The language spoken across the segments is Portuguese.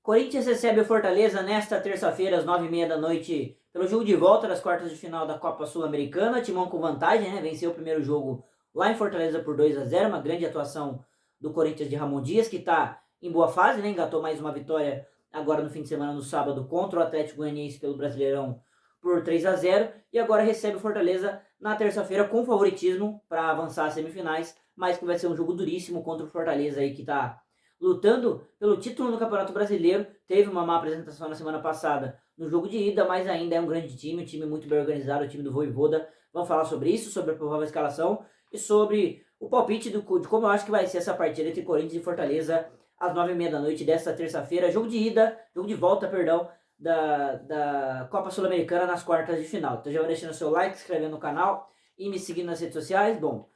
Corinthians recebe o Fortaleza nesta terça-feira, às 9h30 da noite, pelo jogo de volta das quartas de final da Copa Sul-Americana. Timão com vantagem, né? Venceu o primeiro jogo lá em Fortaleza por 2-0. Uma grande atuação do Corinthians de Ramon Dias, que está em boa fase, né? Engatou mais uma vitória agora no fim de semana, no sábado, contra o Atlético Goianiense pelo Brasileirão por 3-0. E agora recebe o Fortaleza na terça-feira com favoritismo para avançar às semifinais, mas que vai ser um jogo duríssimo contra o Fortaleza aí, que está lutando pelo título no Campeonato Brasileiro. Teve uma má apresentação na semana passada no jogo de ida, mas ainda é um grande time, um time muito bem organizado, o time do Vojvoda. Vamos falar sobre isso, sobre a provável escalação e sobre o palpite de como eu acho que vai ser essa partida entre Corinthians e Fortaleza às 9h30 da noite desta terça-feira. Jogo de ida, jogo de volta, perdão, da Copa Sul-Americana nas quartas de final. Então já vai deixando seu like, se inscrevendo no canal e me seguindo nas redes sociais. Bom,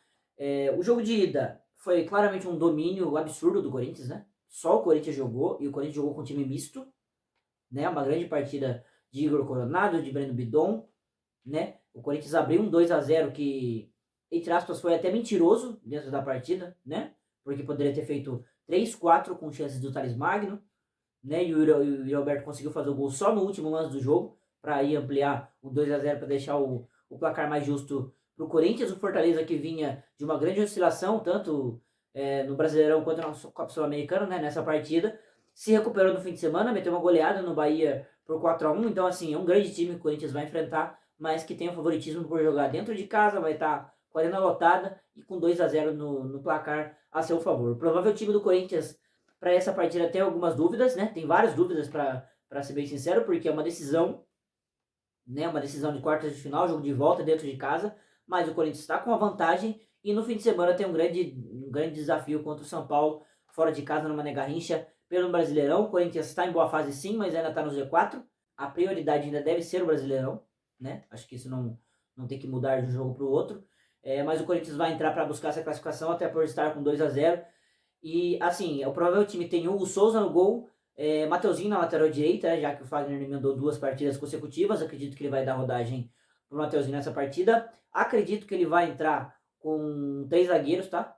o jogo de ida foi claramente um domínio absurdo do Corinthians, né? Só o Corinthians jogou, e o Corinthians jogou com time misto, né? Uma grande partida de Igor Coronado, de Breno Bidon, né? O Corinthians abriu um 2-0 que, entre aspas, foi até mentiroso dentro da partida, né? Porque poderia ter feito 3-4 com chances do Thales Magno, né? E o Yuri Alberto conseguiu fazer o gol só no último lance do jogo, para ir ampliar o 2-0 para deixar o placar mais justo para o Corinthians. O Fortaleza, que vinha de uma grande oscilação, tanto no Brasileirão quanto na Copa Sul-Americana, né, nessa partida, se recuperou no fim de semana, meteu uma goleada no Bahia por 4-1. Então, assim, é um grande time que o Corinthians vai enfrentar, mas que tem o favoritismo por jogar dentro de casa, vai estar com a arena lotada e com 2-0 no placar a seu favor. O provável time do Corinthians para essa partida tem algumas dúvidas, né? Tem várias dúvidas, para ser bem sincero, porque é uma decisão, né? Uma decisão de quartas de final, jogo de volta dentro de casa, mas o Corinthians está com a vantagem e no fim de semana tem um grande desafio contra o São Paulo, fora de casa, no Mané Garrincha, pelo Brasileirão. O Corinthians está em boa fase sim, mas ainda está no Z4. A prioridade ainda deve ser o Brasileirão, né? Acho que isso não tem que mudar de um jogo para o outro. Mas o Corinthians vai entrar para buscar essa classificação, até por estar com 2-0. E, assim, o provável time tem Hugo Souza no gol, Mateuzinho na lateral direita, né, já que o Fagner emendou 2 partidas consecutivas. Acredito que ele vai dar rodagem pro Mateuzinho nessa partida. Acredito que ele vai entrar com 3 zagueiros, tá?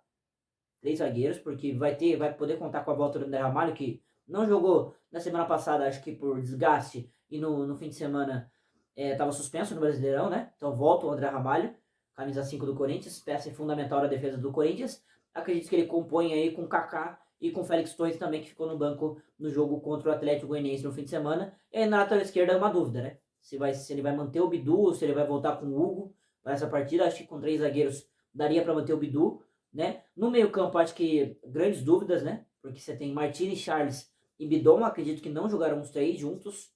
3 zagueiros, porque vai poder contar com a volta do André Ramalho, que não jogou na semana passada, acho que por desgaste, e no fim de semana estava suspenso no Brasileirão, né? Então volta o André Ramalho, camisa 5 do Corinthians, peça fundamental da defesa do Corinthians. Acredito que ele compõe aí com o Kaká e com o Félix Torres também, que ficou no banco no jogo contra o Atlético Goianiense no fim de semana. E na lateral esquerda é uma dúvida, né? Se ele vai manter o Bidu ou se ele vai voltar com o Hugo para essa partida. Acho que com 3 zagueiros daria para manter o Bidu, né? No meio campo, acho que grandes dúvidas, né? Porque você tem Martins, Charles e Bidon. Acredito que não jogarão os 3 juntos,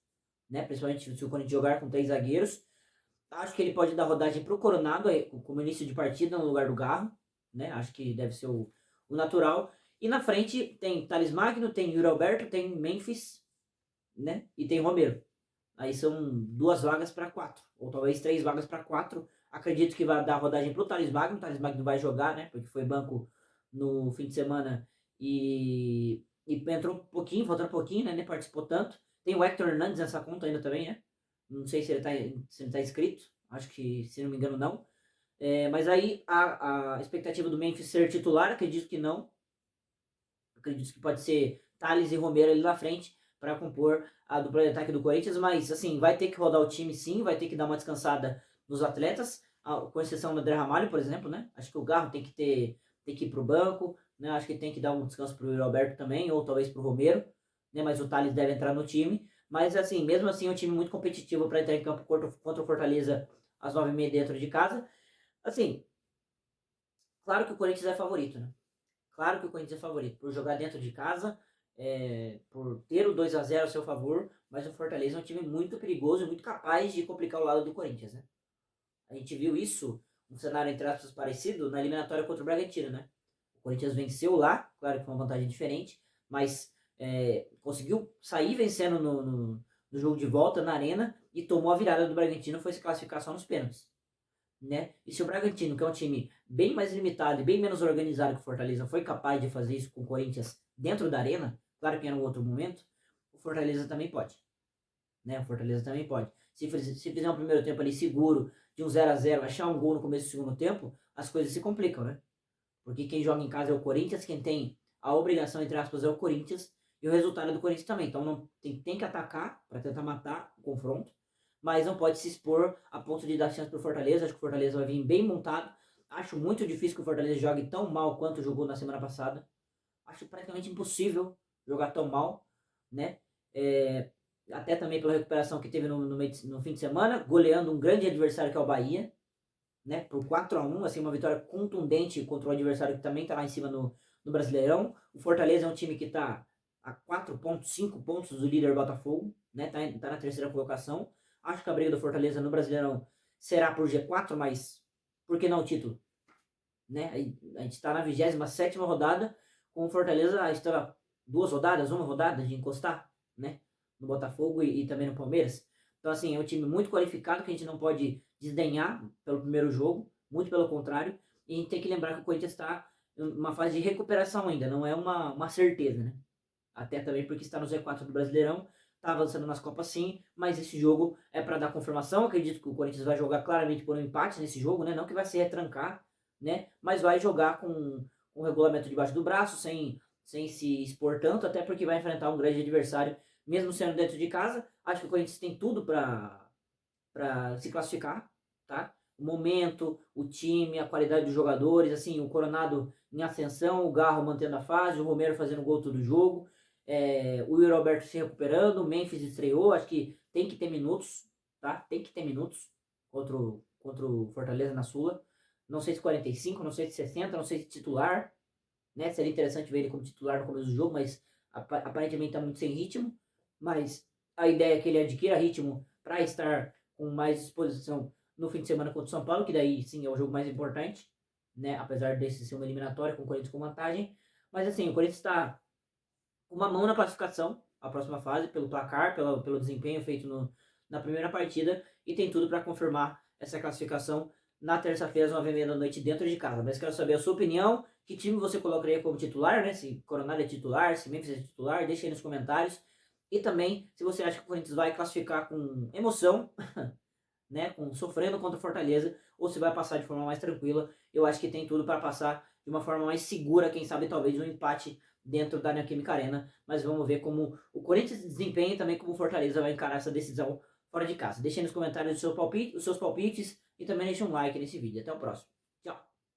né? Principalmente se o Corinthians jogar com 3 zagueiros. Acho que ele pode dar rodagem para o Coronado como início de partida no lugar do Garro, né? Acho que deve ser o natural. E na frente tem Thales Magno, tem Yuri Alberto, tem Memphis, né? E tem Romero. Aí são 2 vagas para 4, ou talvez 3 vagas para 4. Acredito que vai dar rodagem para o Thales Magno. O Thales Magno vai jogar, né? Porque foi banco no fim de semana e entrou um pouquinho, faltando um pouquinho, né? Nem participou tanto. Tem o Hector Hernandes nessa conta ainda também, né? Não sei se ele tá inscrito. Acho que, se não me engano, não. Mas aí a expectativa do Memphis ser titular, acredito que não. Acredito que pode ser Thales e Romero ali na frente para compor a dupla de ataque do Corinthians. Mas, assim, vai ter que rodar o time sim, vai ter que dar uma descansada nos atletas, com exceção do André Ramalho, por exemplo, né? Acho que o Garro tem que ir para o banco, né? Acho que tem que dar um descanso para o Roberto também, ou talvez para o Romero, né? Mas o Thales deve entrar no time. Mas, assim, mesmo assim, é um time muito competitivo para entrar em campo contra o Fortaleza às 9h30 dentro de casa. Assim, claro que o Corinthians é favorito, né? Claro que o Corinthians é favorito, por jogar dentro de casa, por ter o 2-0 a seu favor, mas o Fortaleza é um time muito perigoso e muito capaz de complicar o lado do Corinthians, né? A gente viu isso, um cenário entre aspas parecido, na eliminatória contra o Bragantino, né? O Corinthians venceu lá, claro que foi uma vantagem diferente, mas conseguiu sair vencendo no jogo de volta, na arena, e tomou a virada do Bragantino, foi se classificar só nos pênaltis, né? E se o Bragantino, que é um time bem mais limitado e bem menos organizado que o Fortaleza, foi capaz de fazer isso com o Corinthians dentro da arena, claro que era um outro momento, o Fortaleza também pode, né? O Fortaleza também pode. Se fizer um primeiro tempo ali seguro, de um 0-0, achar um gol no começo do segundo tempo, as coisas se complicam, né? Porque quem joga em casa é o Corinthians, quem tem a obrigação, entre aspas, é o Corinthians, e o resultado do Corinthians também. Então não tem que atacar para tentar matar o confronto, mas não pode se expor a ponto de dar chance para o Fortaleza. Acho que o Fortaleza vai vir bem montado. Acho muito difícil que o Fortaleza jogue tão mal quanto jogou na semana passada. Acho praticamente impossível jogar tão mal, né? É, até também pela recuperação que teve no fim de semana, goleando um grande adversário que é o Bahia, né? Por 4-1, assim, uma vitória contundente contra o adversário que também está lá em cima no Brasileirão. O Fortaleza é um time que está a 4 pontos, 5 pontos do líder Botafogo, né? Tá na terceira colocação. Acho que a briga do Fortaleza no Brasileirão será por G4, mas por que não o título? Né? A gente está na 27ª rodada, com o Fortaleza está 2 rodadas, 1 rodada de encostar, né? No Botafogo e também no Palmeiras. Então, assim, é um time muito qualificado que a gente não pode desdenhar pelo primeiro jogo, muito pelo contrário. E a gente tem que lembrar que o Corinthians está em uma fase de recuperação ainda, não é uma certeza, né? Até também porque está no Z4 do Brasileirão, está avançando nas Copas sim, mas esse jogo é para dar confirmação. Acredito que o Corinthians vai jogar claramente por um empate nesse jogo, né? Não que vai se retrancar, né? Mas vai jogar com o regulamento debaixo do braço, sem se expor tanto, até porque vai enfrentar um grande adversário, mesmo sendo dentro de casa. Acho que o Corinthians tem tudo para se classificar, tá? O momento, o time, a qualidade dos jogadores, assim, o Coronado em ascensão, o Garro mantendo a fase, o Romero fazendo gol todo jogo, o Yuri Alberto se recuperando, o Memphis estreou, acho que tem que ter minutos, tá? Tem que ter minutos contra o Fortaleza na Sula. Não sei se 45, não sei se 60, não sei se titular, né? Seria interessante ver ele como titular no começo do jogo, mas aparentemente está muito sem ritmo. Mas a ideia é que ele adquira ritmo para estar com mais disposição no fim de semana contra o São Paulo, que daí sim é o jogo mais importante, né? Apesar desse ser uma eliminatória com o Corinthians com vantagem. Mas assim, o Corinthians está com uma mão na classificação, a próxima fase, pelo placar, pelo desempenho feito na primeira partida, e tem tudo para confirmar essa classificação na terça-feira, às 9h30 dentro de casa. Mas quero saber a sua opinião, que time você colocaria como titular, né? Se Coronado é titular, se Memphis é titular, deixa aí nos comentários. E também, se você acha que o Corinthians vai classificar com emoção, né, sofrendo contra o Fortaleza, ou se vai passar de forma mais tranquila. Eu acho que tem tudo para passar de uma forma mais segura, quem sabe talvez um empate dentro da Neoquímica Arena, mas vamos ver como o Corinthians desempenha e também como o Fortaleza vai encarar essa decisão fora de casa. Deixe aí nos comentários os seus palpites e também deixe um like nesse vídeo. Até o próximo.